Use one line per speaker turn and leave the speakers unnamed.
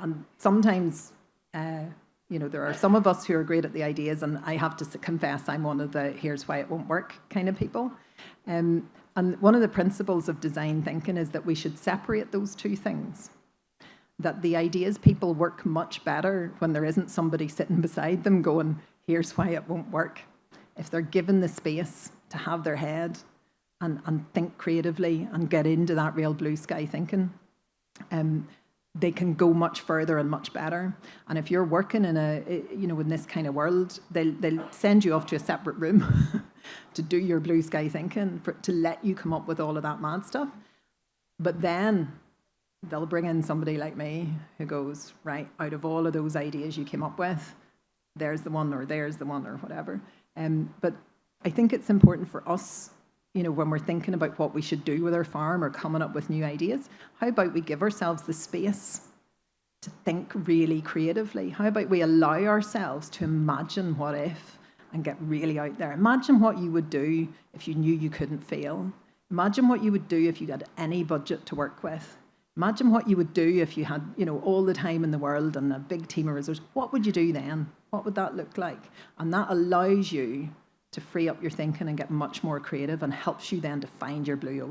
And sometimes, there are some of us who are great at the ideas, and I have to confess I'm one of the here's why it won't work kind of people. And one of the principles of design thinking is that we should separate those two things. That the ideas people work much better when there isn't somebody sitting beside them going, here's why it won't work. If they're given the space to have their head and think creatively and get into that real blue sky thinking, they can go much further and much better. And if you're working in in this kind of world, they'll send you off to a separate room to do your blue sky thinking, to let you come up with all of that mad stuff. But then they'll bring in somebody like me who goes, right, out of all of those ideas you came up with, there's the one, or there's the one, or whatever. But I think it's important for us, when we're thinking about what we should do with our farm or coming up with new ideas, how about we give ourselves the space to think really creatively? How about we allow ourselves to imagine what if and get really out there? Imagine what you would do if you knew you couldn't fail. Imagine what you would do if you had any budget to work with. Imagine what you would do if you had, all the time in the world and a big team of resources. What would you do then? What would that look like? And that allows you to free up your thinking and get much more creative, and helps you then to find your blue ocean.